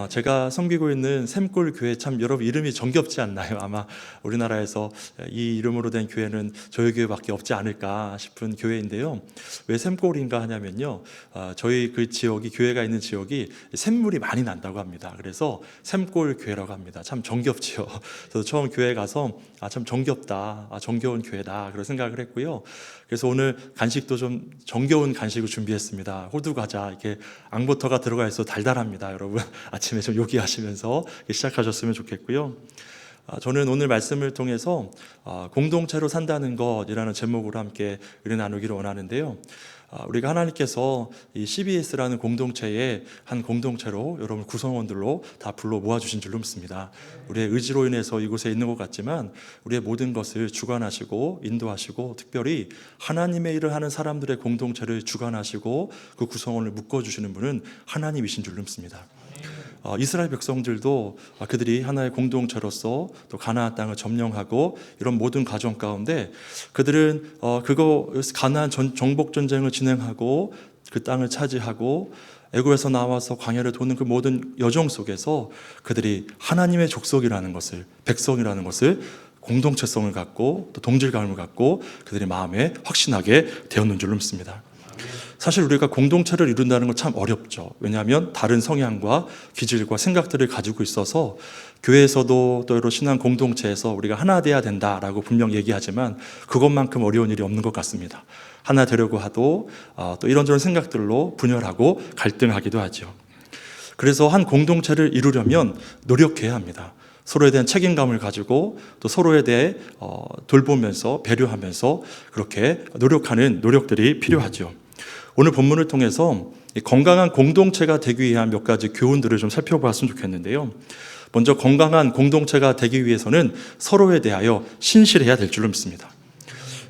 제가 섬기고 있는 샘골 교회, 참 여러분 이름이 정겹지 않나요? 아마 우리나라에서 이 이름으로 된 교회는 저희 교회밖에 없지 않을까 싶은 교회인데요. 왜 샘골인가 하냐면요, 저희 그 지역이, 교회가 있는 지역이 샘물이 많이 난다고 합니다. 그래서 샘골 교회라고 합니다. 참 정겹지요. 저도 처음 교회 가서 참 정겹다, 정겨운 교회다, 그런 생각을 했고요. 그래서 오늘 간식도 좀 정겨운 간식을 준비했습니다. 호두 과자, 이렇게 앙버터가 들어가 있어 달달합니다. 여러분 아침에 좀 요기하시면서 시작하셨으면 좋겠고요. 저는 오늘 말씀을 통해서 공동체로 산다는 것이라는 제목으로 함께 은혜 나누기를 원하는데요. 우리가 하나님께서 이 CBS라는 공동체의 한 공동체로 여러분 구성원들로 다 불러 모아주신 줄로 믿습니다. 우리의 의지로 인해서 이곳에 있는 것 같지만 우리의 모든 것을 주관하시고 인도하시고, 특별히 하나님의 일을 하는 사람들의 공동체를 주관하시고 그 구성원을 묶어주시는 분은 하나님이신 줄로 믿습니다. 이스라엘 백성들도 그들이 하나의 공동체로서 또 가나안 땅을 점령하고 이런 모든 과정 가운데 그들은 가나안 정복 전쟁을 진행하고 그 땅을 차지하고 애굽에서 나와서 광야를 도는 그 모든 여정 속에서 그들이 하나님의 족속이라는 것을, 백성이라는 것을 공동체성을 갖고 또 동질감을 갖고 그들의 마음에 확신하게 되었는 줄로 믿습니다. 사실 우리가 공동체를 이룬다는 건 참 어렵죠. 왜냐하면 다른 성향과 기질과 생각들을 가지고 있어서 교회에서도 또 여러 신앙 공동체에서 우리가 하나 돼야 된다라고 분명 얘기하지만 그것만큼 어려운 일이 없는 것 같습니다. 하나 되려고 하도 또 이런저런 생각들로 분열하고 갈등하기도 하죠. 그래서 한 공동체를 이루려면 노력해야 합니다. 서로에 대한 책임감을 가지고 또 서로에 대해 돌보면서 배려하면서 그렇게 노력하는 노력들이 필요하죠. 오늘 본문을 통해서 건강한 공동체가 되기 위한 몇 가지 교훈들을 좀 살펴봤으면 좋겠는데요. 먼저 건강한 공동체가 되기 위해서는 서로에 대하여 신실해야 될 줄로 믿습니다.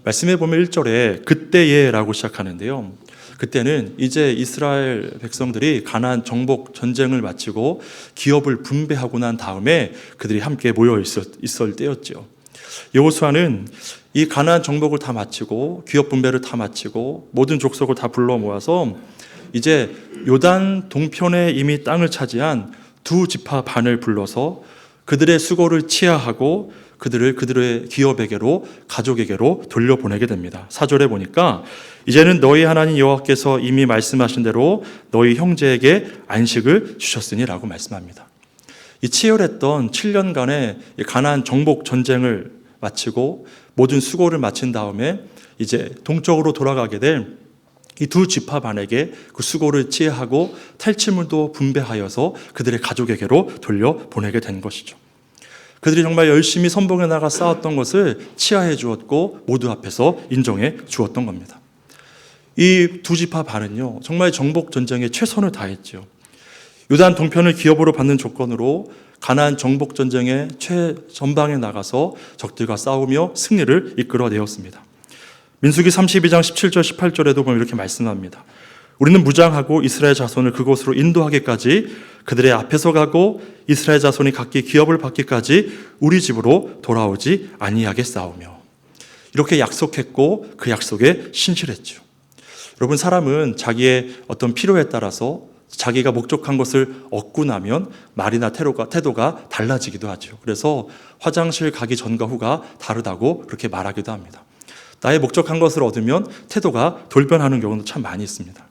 말씀해 보면 1절에 그때에라고 시작하는데요. 그때는 이제 이스라엘 백성들이 가나안 정복 전쟁을 마치고 기업을 분배하고 난 다음에 그들이 함께 모여 있을 때였죠. 여호수아는 이 가나안 정복을 다 마치고 기업 분배를 다 마치고 모든 족속을 다 불러 모아서 이제 요단 동편에 이미 땅을 차지한 두 지파 반을 불러서 그들의 수고를 치하하고 그들을 그들의 기업에게로, 가족에게로 돌려보내게 됩니다. 4절에 보니까 이제는 너희 하나님 여호와께서 이미 말씀하신 대로 너희 형제에게 안식을 주셨으니 라고 말씀합니다. 이 치열했던 7년간의 가나안 정복 전쟁을 마치고 모든 수고를 마친 다음에 이제 동쪽으로 돌아가게 될 이 두 지파 반에게 그 수고를 치해하고 탈취물도 분배하여서 그들의 가족에게로 돌려보내게 된 것이죠. 그들이 정말 열심히 선봉에 나가 싸웠던 것을 치하해 주었고 모두 앞에서 인정해 주었던 겁니다. 이 두 지파 반은요, 정말 정복 전쟁에 최선을 다했죠. 요단 동편을 기업으로 받는 조건으로 가나안 정복 전쟁의 최전방에 나가서 적들과 싸우며 승리를 이끌어내었습니다. 민수기 32장 17절 18절에도 보면 이렇게 말씀합니다. 우리는 무장하고 이스라엘 자손을 그곳으로 인도하기까지 그들의 앞에서 가고 이스라엘 자손이 각기 기업을 받기까지 우리 집으로 돌아오지 아니하겠사오며, 이렇게 약속했고 그 약속에 신실했죠. 여러분, 사람은 자기의 어떤 필요에 따라서 자기가 목적한 것을 얻고 나면 말이나 태도가 달라지기도 하죠. 그래서 화장실 가기 전과 후가 다르다고 그렇게 말하기도 합니다. 나의 목적한 것을 얻으면 태도가 돌변하는 경우도 참 많이 있습니다.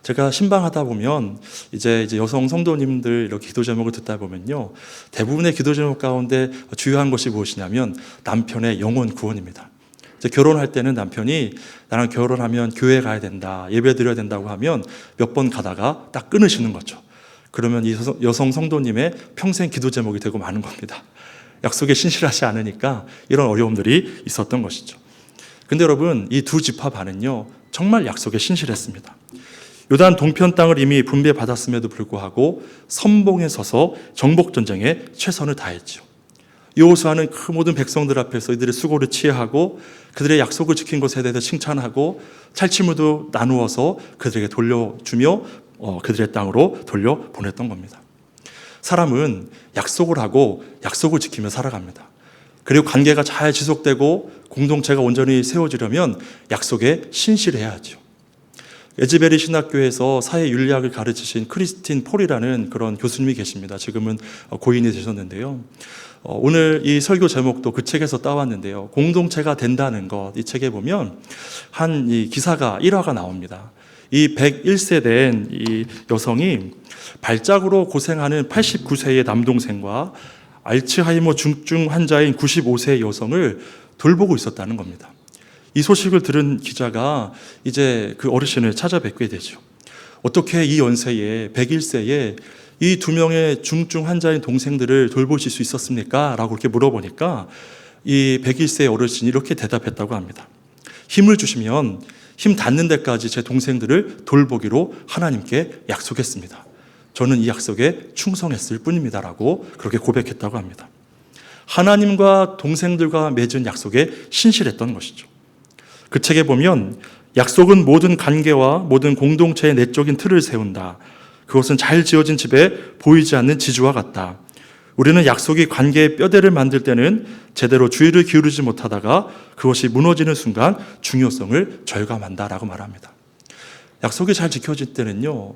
제가 신방하다 보면 이제 여성 성도님들 이렇게 기도 제목을 듣다 보면요, 대부분의 기도 제목 가운데 주요한 것이 무엇이냐면 남편의 영혼 구원입니다. 이제 결혼할 때는 남편이 나랑 결혼하면 교회 가야 된다, 예배 드려야 된다고 하면 몇 번 가다가 딱 끊으시는 거죠. 그러면 이 여성 성도님의 평생 기도 제목이 되고 마는 겁니다. 약속에 신실하지 않으니까 이런 어려움들이 있었던 것이죠. 근데 여러분, 이 두 지파 반은요, 정말 약속에 신실했습니다. 요단 동편 땅을 이미 분배받았음에도 불구하고 선봉에 서서 정복전쟁에 최선을 다했죠. 여호수아는 그 모든 백성들 앞에서 이들의 수고를 치하하고 그들의 약속을 지킨 것에 대해서 칭찬하고 탈취물도 나누어서 그들에게 돌려주며 그들의 땅으로 돌려보냈던 겁니다. 사람은 약속을 하고 약속을 지키며 살아갑니다. 그리고 관계가 잘 지속되고 공동체가 온전히 세워지려면 약속에 신실해야 하죠. 에즈베리 신학교에서 사회 윤리학을 가르치신 크리스틴 폴이라는 그런 교수님이 계십니다. 지금은 고인이 되셨는데요. 오늘 이 설교 제목도 그 책에서 따왔는데요. 공동체가 된다는 것, 이 책에 보면 한 이 기사가 1화가 나옵니다. 이 101세 된 이 여성이 발작으로 고생하는 89세의 남동생과 알츠하이머 중증 환자인 95세의 여성을 돌보고 있었다는 겁니다. 이 소식을 들은 기자가 이제 그 어르신을 찾아뵙게 되죠. 어떻게 이 연세에 101세에 이 두 명의 중증 환자인 동생들을 돌보실 수 있었습니까? 라고 이렇게 물어보니까 이 101세의 어르신이 이렇게 대답했다고 합니다. 힘을 주시면 힘 닿는 데까지 제 동생들을 돌보기로 하나님께 약속했습니다. 저는 이 약속에 충성했을 뿐입니다라고 그렇게 고백했다고 합니다. 하나님과 동생들과 맺은 약속에 신실했던 것이죠. 그 책에 보면 약속은 모든 관계와 모든 공동체의 내적인 틀을 세운다. 그것은 잘 지어진 집에 보이지 않는 지주와 같다. 우리는 약속이 관계의 뼈대를 만들 때는 제대로 주의를 기울이지 못하다가 그것이 무너지는 순간 중요성을 절감한다라고 말합니다. 약속이 잘 지켜질 때는요,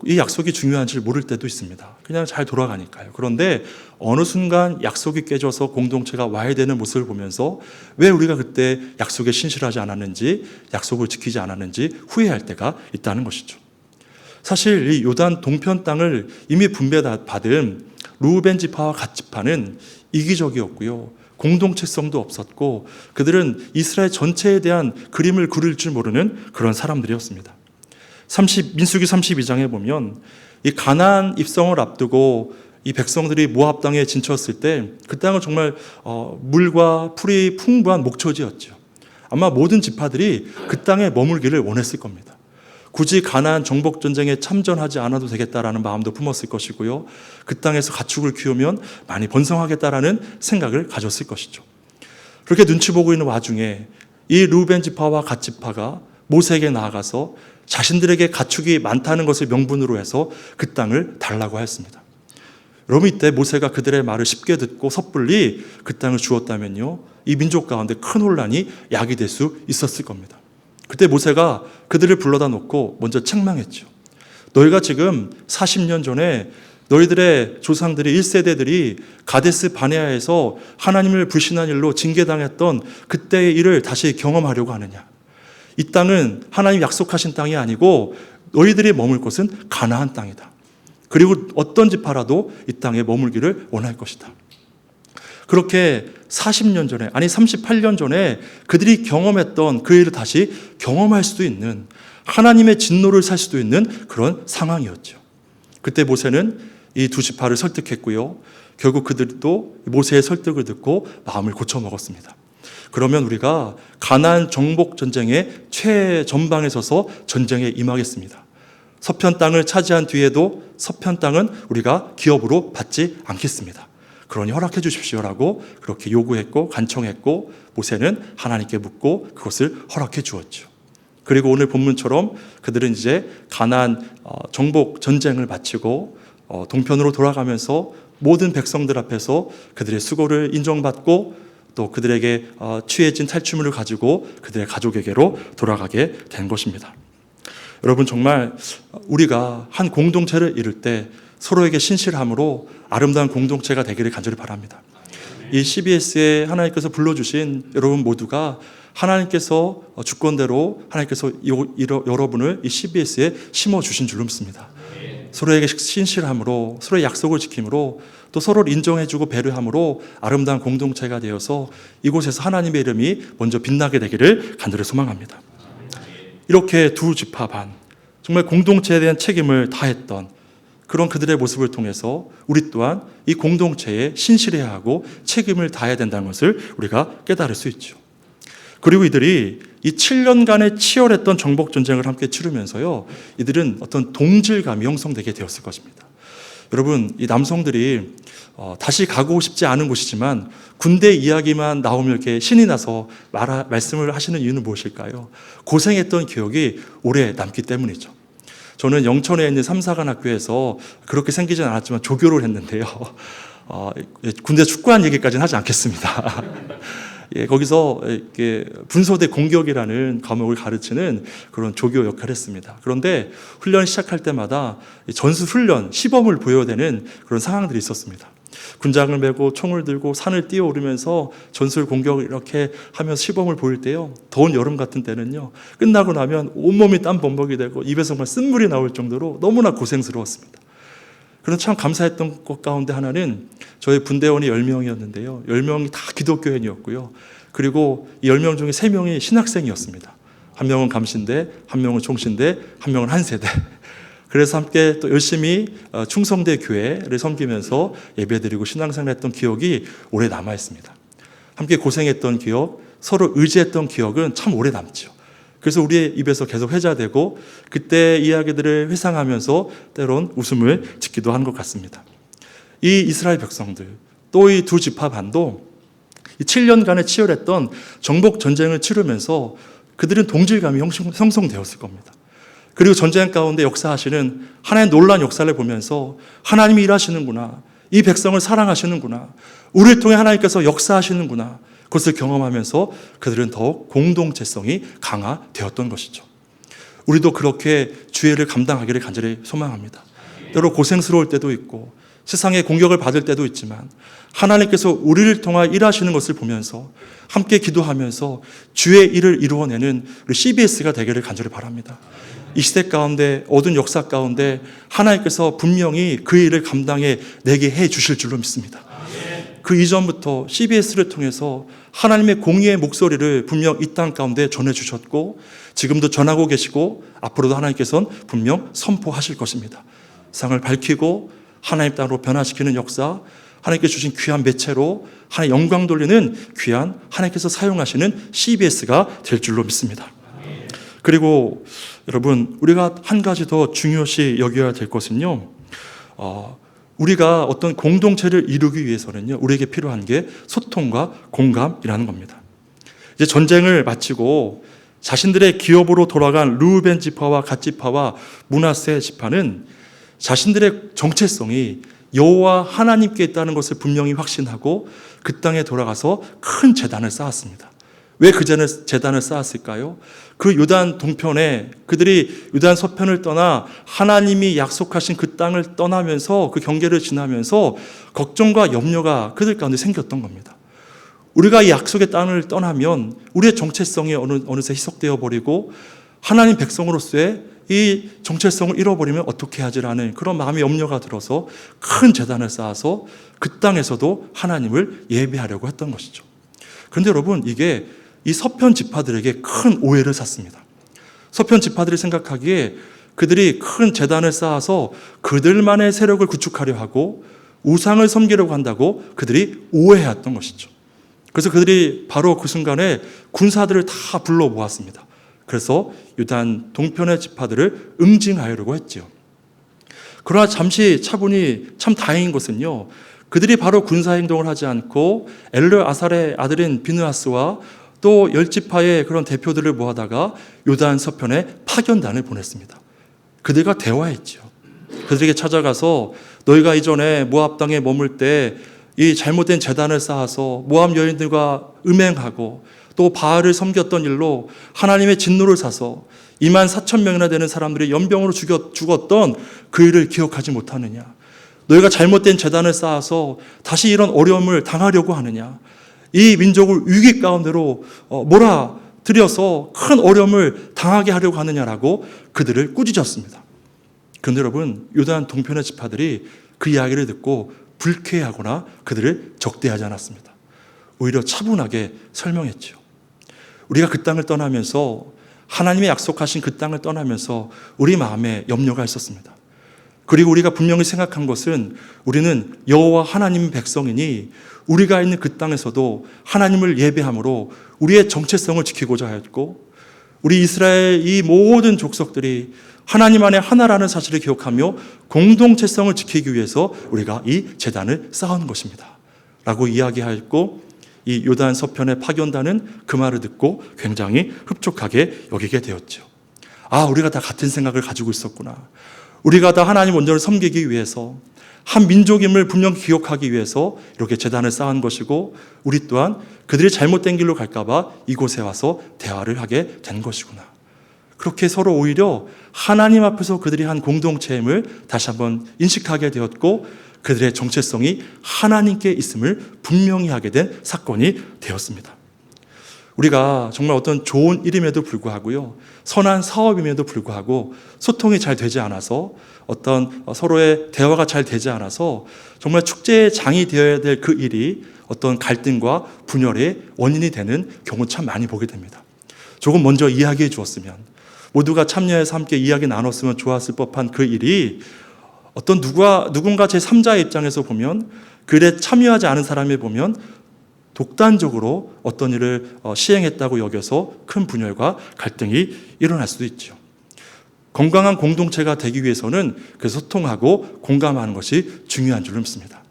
이 약속이 중요한지를 모를 때도 있습니다. 그냥 잘 돌아가니까요. 그런데 어느 순간 약속이 깨져서 공동체가 와해되는 모습을 보면서 왜 우리가 그때 약속에 신실하지 않았는지, 약속을 지키지 않았는지 후회할 때가 있다는 것이죠. 사실 이 요단 동편 땅을 이미 분배받은 루벤 지파와 갓 지파는 이기적이었고요, 공동체성도 없었고 그들은 이스라엘 전체에 대한 그림을 그릴 줄 모르는 그런 사람들이었습니다. 민수기 32장에 보면 이 가나안 입성을 앞두고 이 백성들이 모압 땅에 진쳤을 때 그 땅은 정말 물과 풀이 풍부한 목초지였죠. 아마 모든 지파들이 그 땅에 머물기를 원했을 겁니다. 굳이 가나안 정복 전쟁에 참전하지 않아도 되겠다라는 마음도 품었을 것이고요, 그 땅에서 가축을 키우면 많이 번성하겠다라는 생각을 가졌을 것이죠. 그렇게 눈치 보고 있는 와중에 이 루벤 지파와 갓 지파가 모세에게 나아가서 자신들에게 가축이 많다는 것을 명분으로 해서 그 땅을 달라고 하였습니다. 여러분, 이때 모세가 그들의 말을 쉽게 듣고 섣불리 그 땅을 주었다면요, 이 민족 가운데 큰 혼란이 야기될 수 있었을 겁니다. 그때 모세가 그들을 불러다 놓고 먼저 책망했죠. 너희가 지금 40년 전에 너희들의 조상들이 1세대들이 가데스 바네아에서 하나님을 불신한 일로 징계당했던 그때의 일을 다시 경험하려고 하느냐. 이 땅은 하나님 약속하신 땅이 아니고 너희들이 머물 곳은 가나안 땅이다. 그리고 어떤 지파라도 이 땅에 머물기를 원할 것이다. 그렇게 40년 전에, 아니 38년 전에 그들이 경험했던 그 일을 다시 경험할 수도 있는 하나님의 진노를 살 수도 있는 그런 상황이었죠. 그때 모세는 이 두 지파를 설득했고요. 결국 그들도 모세의 설득을 듣고 마음을 고쳐 먹었습니다. 그러면 우리가 가나안 정복 전쟁의 최전방에 서서 전쟁에 임하겠습니다. 서편 땅을 차지한 뒤에도 서편 땅은 우리가 기업으로 받지 않겠습니다. 그러니 허락해 주십시오라고 그렇게 요구했고 간청했고 모세는 하나님께 묻고 그것을 허락해 주었죠. 그리고 오늘 본문처럼 그들은 이제 가나안 정복 전쟁을 마치고 동편으로 돌아가면서 모든 백성들 앞에서 그들의 수고를 인정받고 또 그들에게 취해진 탈취물을 가지고 그들의 가족에게로 돌아가게 된 것입니다. 여러분, 정말 우리가 한 공동체를 이룰 때 서로에게 신실함으로 아름다운 공동체가 되기를 간절히 바랍니다. 이 CBS에 하나님께서 불러주신 여러분 모두가 하나님께서 주권대로 하나님께서 여러분을 이 CBS에 심어주신 줄로 믿습니다. 서로에게 신실함으로, 서로의 약속을 지킴으로, 또 서로를 인정해주고 배려함으로 아름다운 공동체가 되어서 이곳에서 하나님의 이름이 먼저 빛나게 되기를 간절히 소망합니다. 이렇게 두 지파 반, 정말 공동체에 대한 책임을 다했던 그런 그들의 모습을 통해서 우리 또한 이 공동체에 신실해야 하고 책임을 다해야 된다는 것을 우리가 깨달을 수 있죠. 그리고 이들이 이 7년간의 치열했던 정복전쟁을 함께 치르면서요, 이들은 어떤 동질감이 형성되게 되었을 것입니다. 여러분, 이 남성들이 다시 가고 싶지 않은 곳이지만 군대 이야기만 나오면 이렇게 신이 나서 말씀을 하시는 이유는 무엇일까요? 고생했던 기억이 오래 남기 때문이죠. 저는 영천에 있는 삼사관학교에서 그렇게 생기진 않았지만 조교를 했는데요. 군대 축구한 얘기까지는 하지 않겠습니다. 예, 거기서 이렇게 분소대 공격이라는 과목을 가르치는 그런 조교 역할을 했습니다. 그런데 훈련 시작할 때마다 전수 훈련, 시범을 보여야 되는 그런 상황들이 있었습니다. 군장을 메고 총을 들고 산을 뛰어오르면서 전술 공격을 이렇게 하면서 시범을 보일 때요, 더운 여름 같은 때는요, 끝나고 나면 온몸이 땀범벅이 되고 입에서 정말 쓴물이 나올 정도로 너무나 고생스러웠습니다. 그런 참 감사했던 것 가운데 하나는 저희 분대원이 10명이었는데요. 10명이 다 기독교인이었고요. 그리고 이 10명 중에 3명이 신학생이었습니다. 한 명은 감신대, 한 명은 총신대, 한 명은 한세대. 그래서 함께 또 열심히 충성대 교회를 섬기면서 예배드리고 신앙생활 했던 기억이 오래 남아있습니다. 함께 고생했던 기억, 서로 의지했던 기억은 참 오래 남죠. 그래서 우리의 입에서 계속 회자되고 그때 이야기들을 회상하면서 때론 웃음을 짓기도 한 것 같습니다. 이 이스라엘 백성들, 또 이 두 지파 반도 이 7년간의 치열했던 정복 전쟁을 치르면서 그들은 동질감이 형성되었을 겁니다. 그리고 전쟁 가운데 역사하시는 하나님의 놀라운 역사를 보면서 하나님이 일하시는구나, 이 백성을 사랑하시는구나, 우리를 통해 하나님께서 역사하시는구나, 그것을 경험하면서 그들은 더욱 공동체성이 강화되었던 것이죠. 우리도 그렇게 주의를 감당하기를 간절히 소망합니다. 때로 고생스러울 때도 있고 세상의 공격을 받을 때도 있지만 하나님께서 우리를 통하 일하시는 것을 보면서 함께 기도하면서 주의 일을 이루어내는 우리 CBS가 되기를 간절히 바랍니다. 이 시대 가운데, 어두운 역사 가운데 하나님께서 분명히 그 일을 감당해 내게 해 주실 줄로 믿습니다. 그 이전부터 CBS를 통해서 하나님의 공의의 목소리를 분명 이 땅 가운데 전해주셨고 지금도 전하고 계시고 앞으로도 하나님께서는 분명 선포하실 것입니다. 세상을 밝히고 하나님 땅으로 변화시키는 역사, 하나님께 주신 귀한 매체로 하나님 영광 돌리는 귀한 하나님께서 사용하시는 CBS가 될 줄로 믿습니다. 그리고 여러분, 우리가 한 가지 더 중요시 여겨야 될 것은요, 우리가 어떤 공동체를 이루기 위해서는요, 우리에게 필요한 게 소통과 공감이라는 겁니다. 이제 전쟁을 마치고 자신들의 기업으로 돌아간 르우벤 지파와 갓 지파와 므낫세 지파는 자신들의 정체성이 여호와 하나님께 있다는 것을 분명히 확신하고 그 땅에 돌아가서 큰 제단을 쌓았습니다. 왜 그 제단을 쌓았을까요? 그 요단 동편에 그들이 요단 서편을 떠나 하나님이 약속하신 그 땅을 떠나면서 그 경계를 지나면서 걱정과 염려가 그들 가운데 생겼던 겁니다. 우리가 이 약속의 땅을 떠나면 우리의 정체성이 어느새 희석되어 버리고 하나님 백성으로서의 이 정체성을 잃어버리면 어떻게 하지라는 그런 마음의 염려가 들어서 큰 제단을 쌓아서 그 땅에서도 하나님을 예배하려고 했던 것이죠. 그런데 여러분, 이게 이 서편 지파들에게 큰 오해를 샀습니다. 서편 지파들이 생각하기에 그들이 큰 제단을 쌓아서 그들만의 세력을 구축하려 하고 우상을 섬기려고 한다고 그들이 오해했던 것이죠. 그래서 그들이 바로 그 순간에 군사들을 다 불러 모았습니다. 그래서 요단 동편의 지파들을 응징하려고 했지요. 그러나 잠시 차분히 참 다행인 것은요, 그들이 바로 군사 행동을 하지 않고 엘르아살의 아들인 비느하스와 또 10지파의 그런 대표들을 모아다가 요단 서편에 파견단을 보냈습니다. 그들과 대화했죠. 그들에게 찾아가서 너희가 이전에 모압 땅에 머물 때 이 잘못된 제단을 쌓아서 모압 여인들과 음행하고 또 바알을 섬겼던 일로 하나님의 진노를 사서 24,000명이나 되는 사람들이 연병으로 죽었던 그 일을 기억하지 못하느냐? 너희가 잘못된 제단을 쌓아서 다시 이런 어려움을 당하려고 하느냐? 이 민족을 위기 가운데로 몰아들여서 큰 어려움을 당하게 하려고 하느냐라고 그들을 꾸짖었습니다. 그런데 여러분, 요단 동편의 지파들이 그 이야기를 듣고 불쾌하거나 그들을 적대하지 않았습니다. 오히려 차분하게 설명했죠. 우리가 그 땅을 떠나면서, 하나님의 약속하신 그 땅을 떠나면서 우리 마음에 염려가 있었습니다. 그리고 우리가 분명히 생각한 것은 우리는 여호와 하나님 백성이니 우리가 있는 그 땅에서도 하나님을 예배함으로 우리의 정체성을 지키고자 하였고, 우리 이스라엘 이 모든 족속들이 하나님 안에 하나라는 사실을 기억하며 공동체성을 지키기 위해서 우리가 이 제단을 쌓은 것입니다 라고 이야기하였고, 이 요단 서편의 파견단은 그 말을 듣고 굉장히 흡족하게 여기게 되었죠. 아, 우리가 다 같은 생각을 가지고 있었구나. 우리가 다 하나님 원전을 섬기기 위해서, 한 민족임을 분명히 기억하기 위해서 이렇게 제단을 쌓은 것이고, 우리 또한 그들이 잘못된 길로 갈까봐 이곳에 와서 대화를 하게 된 것이구나. 그렇게 서로 오히려 하나님 앞에서 그들이 한 공동체임을 다시 한번 인식하게 되었고, 그들의 정체성이 하나님께 있음을 분명히 하게 된 사건이 되었습니다. 우리가 정말 어떤 좋은 일임에도 불구하고요, 선한 사업임에도 불구하고 소통이 잘 되지 않아서, 어떤 서로의 대화가 잘 되지 않아서 정말 축제의 장이 되어야 될 그 일이 어떤 갈등과 분열의 원인이 되는 경우 참 많이 보게 됩니다. 조금 먼저 이야기해 주었으면, 모두가 참여해서 함께 이야기 나눴으면 좋았을 법한 그 일이 어떤 누군가 제3자의 입장에서 보면, 그에 참여하지 않은 사람이 보면 독단적으로 어떤 일을 시행했다고 여겨서 큰 분열과 갈등이 일어날 수도 있죠. 건강한 공동체가 되기 위해서는 그 소통하고 공감하는 것이 중요한 줄 믿습니다.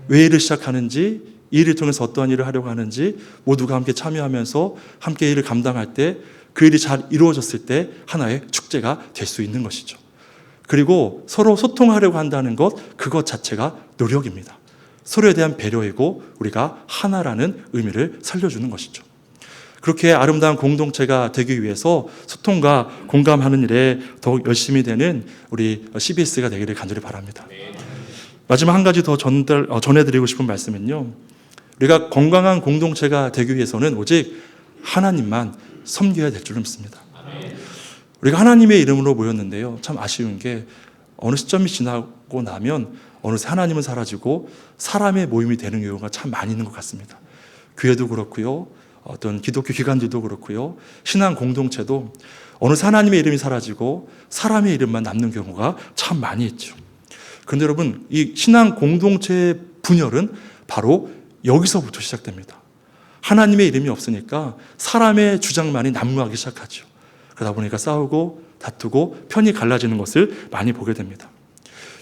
왜 일을 시작하는지, 이 일을 통해서 어떠한 일을 하려고 하는지 모두가 함께 참여하면서 함께 일을 감당할 때, 그 일이 잘 이루어졌을 때 하나의 축제가 될 수 있는 것이죠. 그리고 서로 소통하려고 한다는 것, 그것 자체가 노력입니다. 서로에 대한 배려이고 우리가 하나라는 의미를 살려주는 것이죠. 그렇게 아름다운 공동체가 되기 위해서 소통과 공감하는 일에 더욱 열심히 되는 우리 CBS가 되기를 간절히 바랍니다. 마지막 한 가지 더 전해드리고 싶은 말씀은요, 우리가 건강한 공동체가 되기 위해서는 오직 하나님만 섬겨야 될 줄 믿습니다. 우리가 하나님의 이름으로 모였는데요, 참 아쉬운 게 어느 시점이 지나고 나면 어느새 하나님은 사라지고 사람의 모임이 되는 경우가 참 많이 있는 것 같습니다. 교회도 그렇고요, 어떤 기독교 기관들도 그렇고요, 신앙 공동체도 어느새 하나님의 이름이 사라지고 사람의 이름만 남는 경우가 참 많이 있죠. 그런데 여러분, 이 신앙 공동체의 분열은 바로 여기서부터 시작됩니다. 하나님의 이름이 없으니까 사람의 주장만이 난무하기 시작하죠. 그러다 보니까 싸우고 다투고 편이 갈라지는 것을 많이 보게 됩니다.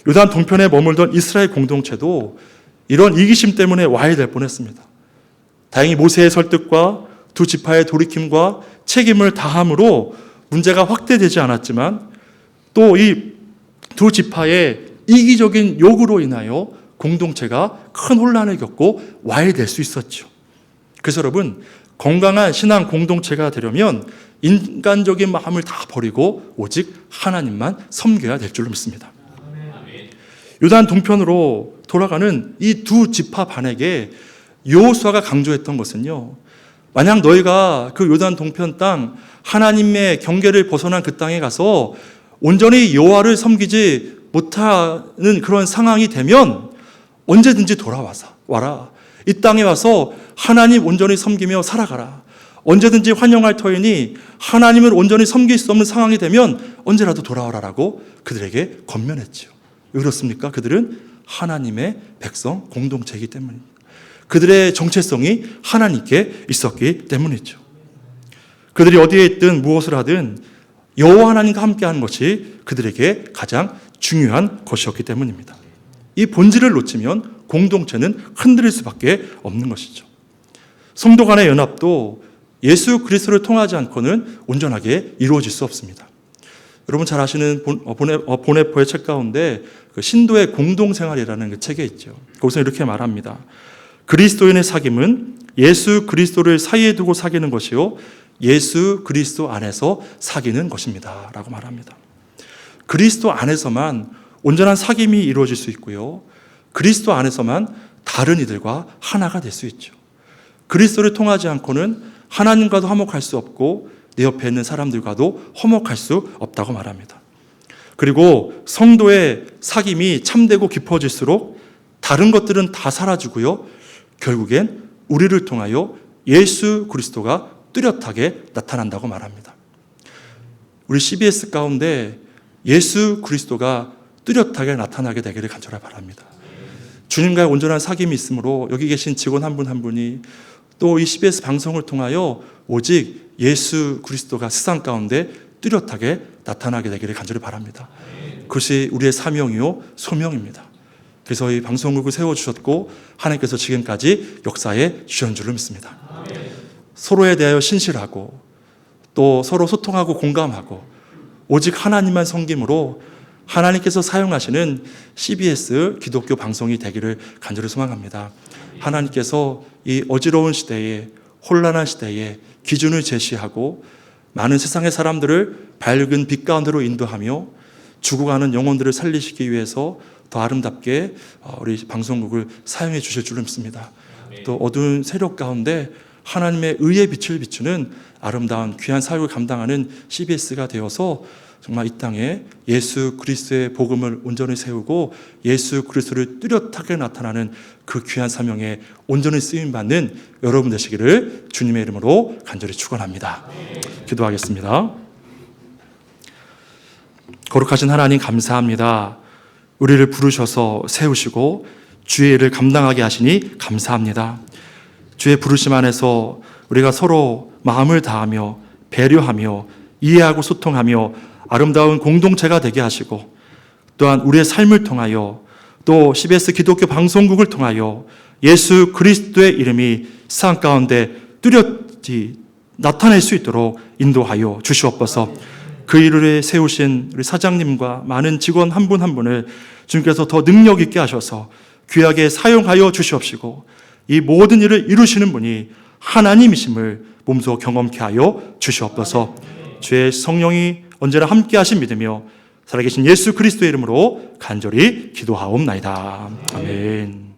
요단 동편에 머물던 이스라엘 공동체도 이런 이기심 때문에 와야 될 뻔했습니다. 다행히 모세의 설득과 두 지파의 돌이킴과 책임을 다함으로 문제가 확대되지 않았지만, 또 이 두 지파의 이기적인 요구로 인하여 공동체가 큰 혼란을 겪고 와야 될 수 있었죠. 그래서 여러분, 건강한 신앙 공동체가 되려면 인간적인 마음을 다 버리고 오직 하나님만 섬겨야 될 줄로 믿습니다. 요단 동편으로 돌아가는 이 두 지파 반에게 여호수아가 강조했던 것은요, 만약 너희가 그 요단 동편 땅, 하나님의 경계를 벗어난 그 땅에 가서 온전히 여호와를 섬기지 못하는 그런 상황이 되면 언제든지 돌아와라. 이 땅에 와서 하나님 온전히 섬기며 살아가라. 언제든지 환영할 터이니 하나님을 온전히 섬길 수 없는 상황이 되면 언제라도 돌아오라라고 그들에게 권면했지요. 왜 그렇습니까? 그들은 하나님의 백성 공동체이기 때문입니다. 그들의 정체성이 하나님께 있었기 때문이죠. 그들이 어디에 있든 무엇을 하든 여호와 하나님과 함께하는 것이 그들에게 가장 중요한 것이었기 때문입니다. 이 본질을 놓치면 공동체는 흔들릴 수밖에 없는 것이죠. 성도 간의 연합도 예수 그리스도를 통하지 않고는 온전하게 이루어질 수 없습니다. 여러분 잘 아시는 보네포의 책 가운데 그 신도의 공동생활이라는 그 책에 있죠. 거기서 이렇게 말합니다. 그리스도인의 사귐은 예수 그리스도를 사이에 두고 사귀는 것이요 예수 그리스도 안에서 사귀는 것입니다 라고 말합니다. 그리스도 안에서만 온전한 사귐이 이루어질 수 있고요, 그리스도 안에서만 다른 이들과 하나가 될 수 있죠. 그리스도를 통하지 않고는 하나님과도 화목할 수 없고 내 옆에 있는 사람들과도 화목할 수 없다고 말합니다. 그리고 성도의 사귐이 참되고 깊어질수록 다른 것들은 다 사라지고요, 결국엔 우리를 통하여 예수 그리스도가 뚜렷하게 나타난다고 말합니다. 우리 CBS 가운데 예수 그리스도가 뚜렷하게 나타나게 되기를 간절히 바랍니다. 주님과의 온전한 사귐이 있으므로 여기 계신 직원 한 분 한 분이 또 이 CBS 방송을 통하여 오직 예수 그리스도가 세상 가운데 뚜렷하게 나타나게 되기를 간절히 바랍니다. 그것이 우리의 사명이요 소명입니다. 그래서 이 방송국을 세워주셨고 하나님께서 지금까지 역사해 주신 줄로 믿습니다. 서로에 대하여 신실하고 또 서로 소통하고 공감하고 오직 하나님만 섬김으로 하나님께서 사용하시는 CBS 기독교 방송이 되기를 간절히 소망합니다. 하나님께서 이 어지러운 시대에, 혼란한 시대에 기준을 제시하고 많은 세상의 사람들을 밝은 빛 가운데로 인도하며 죽어가는 영혼들을 살리시기 위해서 더 아름답게 우리 방송국을 사용해 주실 줄로 믿습니다. 또 어두운 세력 가운데 하나님의 의의 빛을 비추는 아름다운 귀한 사역을 감당하는 CBS가 되어서 정말 이 땅에 예수 그리스도의 복음을 온전히 세우고 예수 그리스도를 뚜렷하게 나타나는 그 귀한 사명에 온전히 쓰임받는 여러분 되시기를 주님의 이름으로 간절히 축원합니다. 기도하겠습니다. 거룩하신 하나님 감사합니다. 우리를 부르셔서 세우시고 주의 일을 감당하게 하시니 감사합니다. 주의 부르심 안에서 우리가 서로 마음을 다하며 배려하며 이해하고 소통하며 아름다운 공동체가 되게 하시고 또한 우리의 삶을 통하여 또 CBS 기독교 방송국을 통하여 예수 그리스도의 이름이 세상 가운데 뚜렷이 나타낼 수 있도록 인도하여 주시옵소서. 그 일을 세우신 우리 사장님과 많은 직원 한 분 한 분을 주님께서 더 능력 있게 하셔서 귀하게 사용하여 주시옵시고 이 모든 일을 이루시는 분이 하나님이심을 몸소 경험케 하여 주시옵소서. 주의 성령이 언제나 함께 하신 믿으며 살아계신 예수 그리스도의 이름으로 간절히 기도하옵나이다. 아멘.